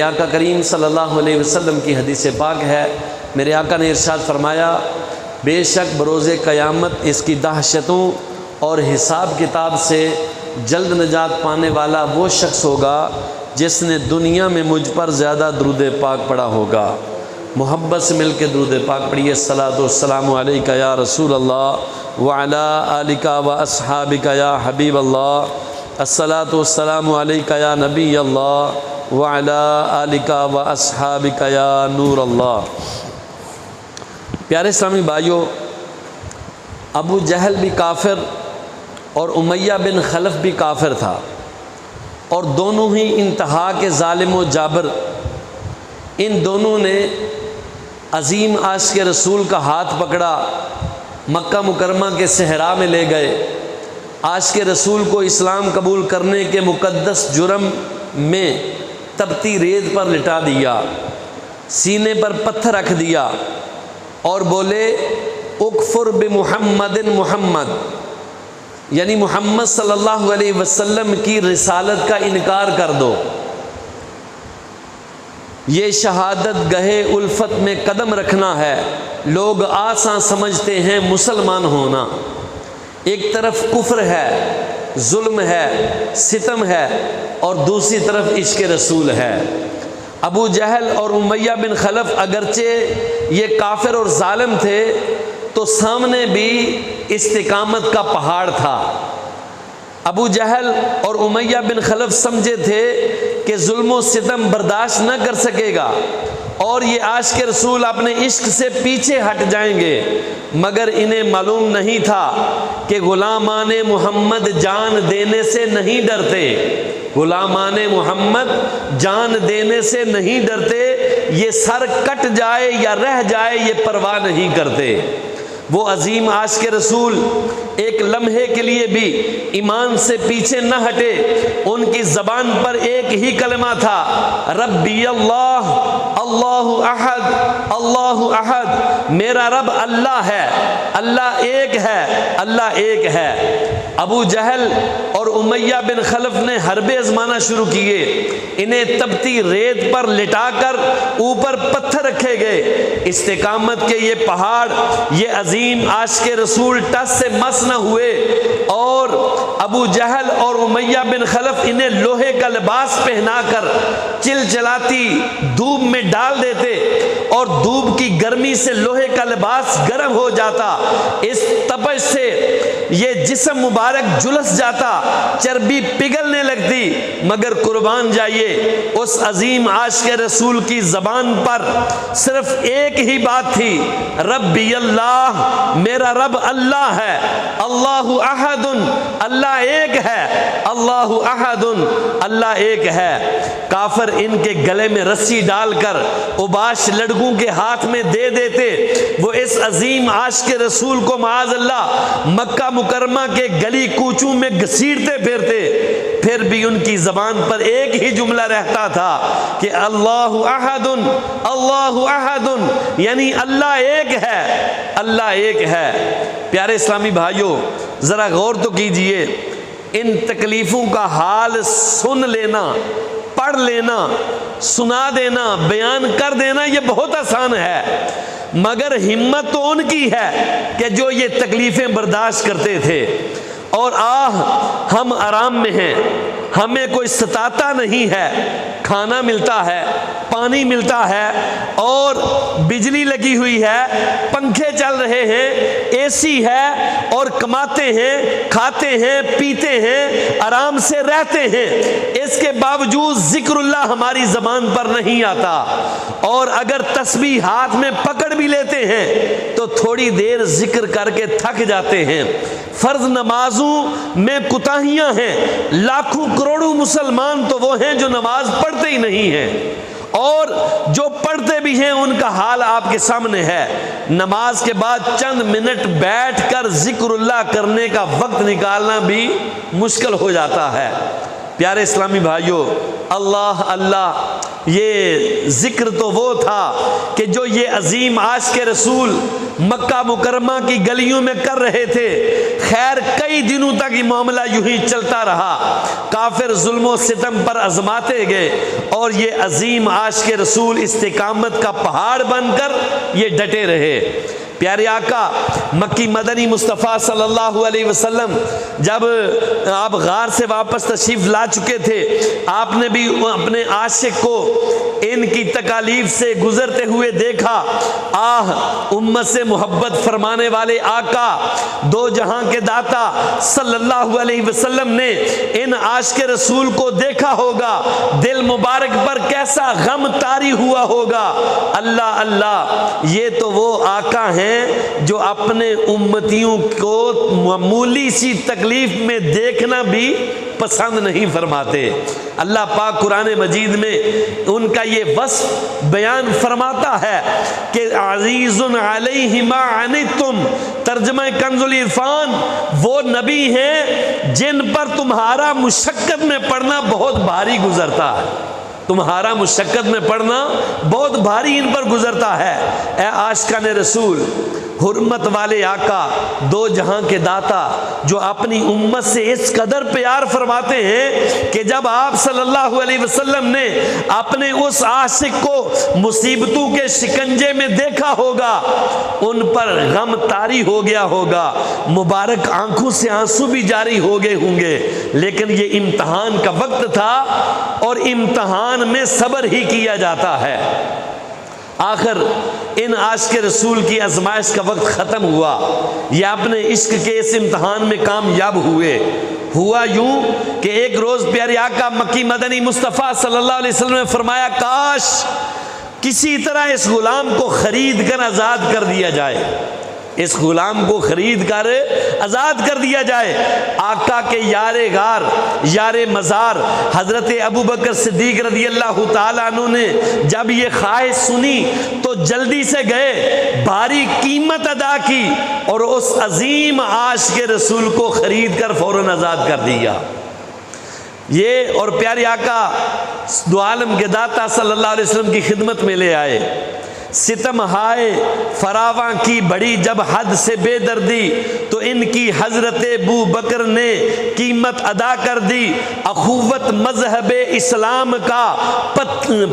آقا کریم صلی اللہ علیہ وسلم کی حدیث پاک ہے، میرے آقا نے ارشاد فرمایا، بے شک بروز قیامت اس کی دہشتوں اور حساب کتاب سے جلد نجات پانے والا وہ شخص ہوگا جس نے دنیا میں مجھ پر زیادہ درود پاک پڑھا ہوگا۔ محبت سے مل کے درود پاک پڑھیے۔ الصلاۃ والسلام علیک یا رسول اللہ وعلی آلک و اصحابک یا حبیب اللہ۔ الصلاۃ والسلام علیک یا نبی اللہ وعلی آلک و اصحابک یا نور اللہ۔ پیارے اسلامی بھائیوں، ابو جہل بھی کافر اور امیہ بن خلف بھی کافر تھا، اور دونوں ہی انتہا کے ظالم و جابر۔ ان دونوں نے عظیم عاشق رسول کا ہاتھ پکڑا، مکہ مکرمہ کے صحرا میں لے گئے، عاشق رسول کو اسلام قبول کرنے کے مقدس جرم میں تپتی ریت پر لٹا دیا، سینے پر پتھر رکھ دیا اور بولے اکفر بمحمد محمد، یعنی محمد صلی اللہ علیہ وسلم کی رسالت کا انکار کر دو۔ یہ شہادت گہے الفت میں قدم رکھنا ہے۔ لوگ آسان سمجھتے ہیں مسلمان ہونا، ایک طرف کفر ہے، ظلم ہے، ستم ہے، اور دوسری طرف عشق رسول ہے۔ ابو جہل اور امیہ بن خلف اگرچہ یہ کافر اور ظالم تھے، تو سامنے بھی استقامت کا پہاڑ تھا۔ ابو جہل اور امیہ بن خلف سمجھے تھے کہ ظلم و ستم برداشت نہ کر سکے گا اور یہ عاشق رسول اپنے عشق سے پیچھے ہٹ جائیں گے، مگر انہیں معلوم نہیں تھا کہ غلامان محمد جان دینے سے نہیں ڈرتے۔ غلامان محمد جان دینے سے نہیں ڈرتے، یہ سر کٹ جائے یا رہ جائے یہ پرواہ نہیں کرتے۔ وہ عظیم عاشق رسول ایک لمحے کے لیے بھی ایمان سے پیچھے نہ ہٹے۔ ان کی زبان پر ایک ہی کلمہ تھا، ربی اللہ، اللہ احد، اللہ احد، میرا رب اللہ ہے، اللہ ایک ہے، اللہ ایک ہے۔ ابو جہل اور امیہ بن خلف نے حربے آزمانا شروع کیے، انہیں تپتی ریت پر لٹا کر اوپر پتھر رکھے گئے۔ استقامت کے یہ پہاڑ، یہ عظیم عاشق رسول ٹس سے مس نہ ہوئے، اور ابو جہل اور امیہ بن خلف انہیں لوہے کا لباس پہنا کر چلچلاتی دھوپ میں ڈال دیتے، اور دھوپ کی گرمی سے لوہے کا لباس گرم ہو جاتا، اس تپش سے یہ جسم مبارک جھلس جاتا، چربی پگھلنے لگتی، مگر قربان جائیے اس عظیم عاشق رسول کی زبان پر صرف ایک ہی بات تھی، ربی اللہ، میرا رب اللہ ہے، اللہ احد، اللہ ایک ہے، اللہ احد، اللہ ایک ہے۔ کافر ان کے گلے میں رسی ڈال کر اوباش لڑکوں کے ہاتھ میں دے دیتے، وہ اس عظیم عاشق رسول کو معاذ اللہ مکہ مکرمہ کے گلی کوچوں میں گھسیٹتے پھرتے، پھر بھی ان کی زبان پر ایک ہی جملہ رہتا تھا کہ اللہ احد، اللہ احد، یعنی اللہ ایک ہے، اللہ ایک ہے۔ پیارے اسلامی بھائیوں، ذرا غور تو کیجئے، ان تکلیفوں کا حال سن لینا، پڑھ لینا، سنا دینا، بیان کر دینا یہ بہت آسان ہے، مگر ہمت تو ان کی ہے کہ جو یہ تکلیفیں برداشت کرتے تھے۔ اور ہم آرام میں ہیں، ہمیں کوئی ستاتا نہیں ہے، کھانا ملتا ہے، پانی ملتا ہے، اور بجلی لگی ہوئی ہے، پنکھے چل رہے ہیں، اے سی ہے، اور کماتے ہیں، کھاتے ہیں، پیتے ہیں، آرام سے رہتے ہیں، اس کے باوجود ذکر اللہ ہماری زبان پر نہیں آتا، اور اگر تسبیح ہاتھ میں پکڑ بھی لیتے ہیں تو تھوڑی دیر ذکر کر کے تھک جاتے ہیں۔ فرض نمازوں میں کوتاہیاں ہیں، لاکھوں کروڑوں مسلمان تو وہ ہیں جو نماز پڑھتے ہی نہیں ہیں، اور جو پڑھتے بھی ہیں ان کا حال آپ کے سامنے ہے۔ نماز کے بعد چند منٹ بیٹھ کر ذکر اللہ کرنے کا وقت نکالنا بھی مشکل ہو جاتا ہے۔ پیارے اسلامی بھائیوں، اللہ اللہ، یہ ذکر تو وہ تھا کہ جو یہ عظیم عاشق رسول مکہ مکرمہ کی گلیوں میں کر رہے تھے۔ خیر کئی دنوں تک یہ معاملہ یوں ہی چلتا رہا، کافر ظلم و ستم پر آزماتے گئے اور یہ عظیم عاشق رسول استقامت کا پہاڑ بن کر یہ ڈٹے رہے۔ پیارے آقا مکی مدنی مصطفیٰ صلی اللہ علیہ وسلم جب آپ غار سے واپس تشریف لا چکے تھے، آپ نے بھی اپنے عاشق کو ان کی تکالیف سے گزرتے ہوئے دیکھا۔ آہ، امت سے محبت فرمانے والے آقا دو جہاں کے داتا صلی اللہ علیہ وسلم نے ان عاشق رسول کو دیکھا ہوگا، دل مبارک پر کیسا غم طاری ہوا ہوگا۔ اللہ اللہ، یہ تو وہ آقا ہیں جو اپنے امتیوں کو معمولی سی تکلیف میں دیکھنا بھی پسند نہیں فرماتے۔ اللہ پاک قرآن مجید میں ان کا یہ وصف بیان فرماتا ہے کہ عزیز علیہ ما عنتم، ترجمہ کنز العرفان، وہ نبی ہیں جن پر تمہارا مشقت میں پڑنا بہت بھاری گزرتا ہے، تمہارا مشقت میں پڑنا بہت بھاری ان پر گزرتا ہے۔ اے عاشقان رسول، حرمت والے آقا دو جہاں کے داتا جو اپنی امت سے اس قدر پیار فرماتے ہیں کہ جب آپ صلی اللہ علیہ وسلم نے اپنے اس عاشق کو مصیبتوں کے شکنجے میں دیکھا ہوگا، ان پر غم طاری ہو گیا ہوگا، مبارک آنکھوں سے آنسو بھی جاری ہو گئے ہوں گے، لیکن یہ امتحان کا وقت تھا اور امتحان میں صبر ہی کیا جاتا ہے۔ آخر ان عاشق رسول کی آزمائش کا وقت ختم ہوا، یہ اپنے عشق کے اس امتحان میں کامیاب ہوئے۔ ہوا یوں کہ ایک روز پیارے آقا مکی مدنی مصطفیٰ صلی اللہ علیہ وسلم نے فرمایا، کاش کسی طرح اس غلام کو خرید کر آزاد کر دیا جائے، اس غلام کو خرید کر آزاد کر دیا جائے۔ آقا کے یار غار، یار مزار حضرت ابو بکر صدیق رضی اللہ تعالیٰ عنہ نے جب یہ خواہش سنی تو جلدی سے گئے، بھاری قیمت ادا کی اور اس عظیم عاشق رسول کو خرید کر فوراً آزاد کر دیا۔ یہ اور پیارے آقا دو عالم کے داتا صلی اللہ علیہ وسلم کی خدمت میں لے آئے۔ ستم ہائے فراواں کی بڑی جب حد سے بے دردی، تو ان کی حضرت ابو بکر نے قیمت ادا کر دی۔ اخوت مذہب اسلام کا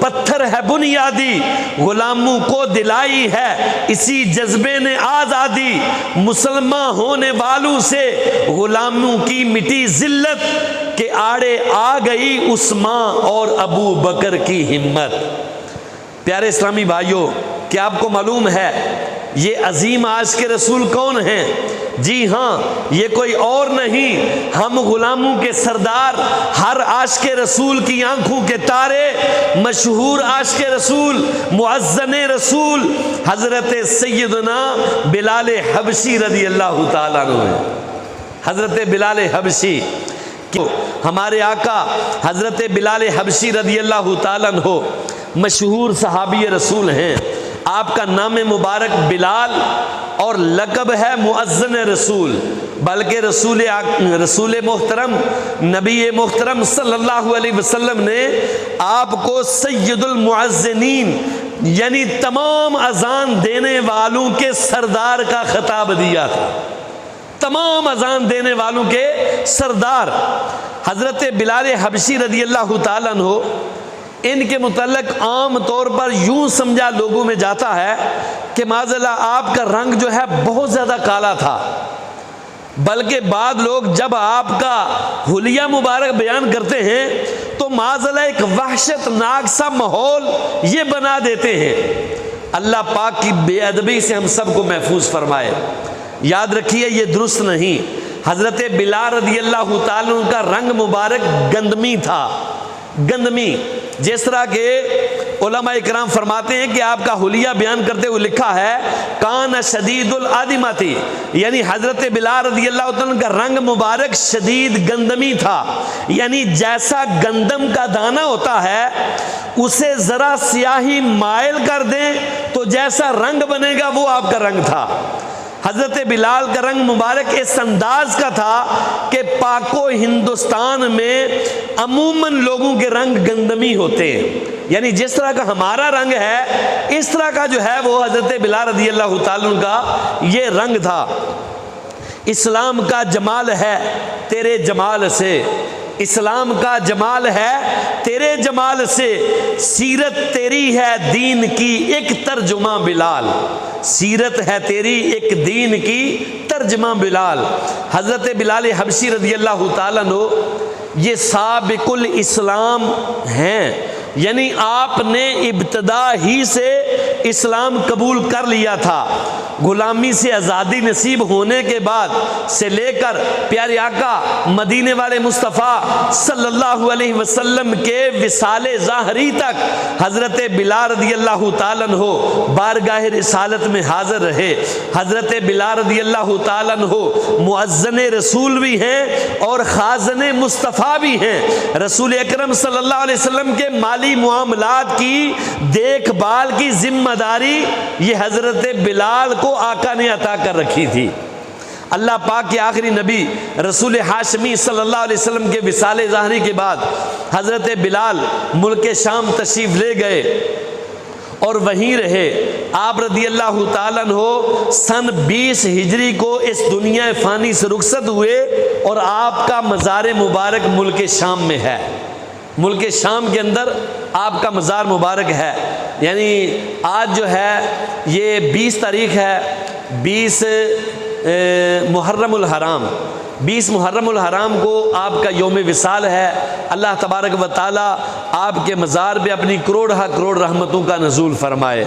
پتھر ہے بنیادی، غلاموں کو دلائی ہے اسی جذبے نے آزادی۔ مسلمان ہونے والوں سے غلاموں کی مٹی ذلت، کہ آڑے آ گئی عثمان اور ابو بکر کی ہمت۔ پیارے اسلامی بھائیوں، کیا آپ کو معلوم ہے یہ عظیم عاشق رسول کون ہیں؟ جی ہاں، یہ کوئی اور نہیں، ہم غلاموں کے سردار، ہر عاشق رسول کی آنکھوں کے تارے، مشہور عاشق رسول، معزن رسول حضرت سیدنا بلال حبشی رضی اللہ تعالیٰ عنہ۔ حضرت بلال حبشی، ہمارے آقا حضرت بلال حبشی رضی اللہ تعالیٰ عنہ مشہور صحابی رسول ہیں۔ آپ کا نام مبارک بلال اور لقب ہے معزن رسول، بلکہ رسول محترم نبی محترم صلی اللہ علیہ وسلم نے آپ کو سید المعزنین یعنی تمام اذان دینے والوں کے سردار کا خطاب دیا تھا۔ تمام اذان دینے والوں کے سردار حضرت بلال حبشی رضی اللہ تعالیٰ عنہ، ان کے متعلق عام طور پر یوں سمجھا لوگوں میں جاتا ہے کہ معاذ اللہ آپ کا رنگ جو ہے بہت زیادہ کالا تھا، بلکہ بعض لوگ جب آپ کا حلیہ مبارک بیان کرتے ہیں تو معاذ اللہ ایک وحشت ناک سا ماحول یہ بنا دیتے ہیں۔ اللہ پاک کی بے ادبی سے ہم سب کو محفوظ فرمائے۔ یاد رکھیے یہ درست نہیں۔ حضرت بلال رضی اللہ تعالیٰ عنہ کا رنگ مبارک گندمی تھا، گندمی، جس طرح کہ علماء اکرام فرماتے ہیں کہ آپ کا حلیہ بیان کرتے ہوئے لکھا ہے کان شدید الادمتی، یعنی حضرت بلال رضی اللہ تعالیٰ عنہ کا رنگ مبارک شدید گندمی تھا، یعنی جیسا گندم کا دانہ ہوتا ہے اسے ذرا سیاہی مائل کر دیں تو جیسا رنگ بنے گا وہ آپ کا رنگ تھا۔ حضرت بلال کا رنگ مبارک اس انداز کا تھا کہ پاک و ہندوستان میں عموماً لوگوں کے رنگ گندمی ہوتے ہیں، یعنی جس طرح کا ہمارا رنگ ہے اس طرح کا جو ہے وہ حضرت بلال رضی اللہ تعالیٰ عنہ کا یہ رنگ تھا۔ اسلام کا جمال ہے تیرے جمال سے، اسلام کا جمال ہے تیرے جمال سے، سیرت تیری ہے دین کی ایک ترجمہ بلال، سیرت ہے تیری ایک دین کی ترجمہ بلال۔ حضرت بلال حبشی رضی اللہ تعالیٰ عنہ یہ سابق الاسلام ہیں، یعنی آپ نے ابتدا ہی سے اسلام قبول کر لیا تھا۔ غلامی سے آزادی نصیب ہونے کے بعد سے لے کر پیارے آقا مدینے والے مصطفیٰ صلی اللہ علیہ وسلم کے وصال ظاہری تک حضرت بلال رضی اللہ تعالیٰ عنہ بارگاہ رسالت میں حاضر رہے۔ حضرت بلال رضی اللہ تعالیٰ عنہ مؤذن رسول بھی ہیں اور خازن مصطفیٰ بھی ہیں۔ رسول اکرم صلی اللہ علیہ وسلم کے مالی معاملات کی دیکھ بھال کی ذمہ داری یہ حضرت بلال کو آقا نے عطا کر رکھی تھی۔ اللہ پاک کے آخری نبی رسول ہاشمی صلی اللہ علیہ وسلم کے وصال ظاہری کے بعد حضرت بلال ملک شام تشریف لے گئے اور وہیں رہے۔ آپ رضی اللہ تعالیٰ عنہ سن 20 ہجری کو اس دنیا فانی سے رخصت ہوئے اور آپ کا مزار مبارک ملک شام میں ہے۔ ملک شام کے اندر آپ کا مزار مبارک ہے، یعنی آج جو ہے یہ 20 تاریخ ہے، 20 محرم الحرام، 20 محرم الحرام کو آپ کا یوم وصال ہے۔ اللہ تبارک و تعالی آپ کے مزار پہ اپنی کروڑ ہا کروڑ رحمتوں کا نزول فرمائے۔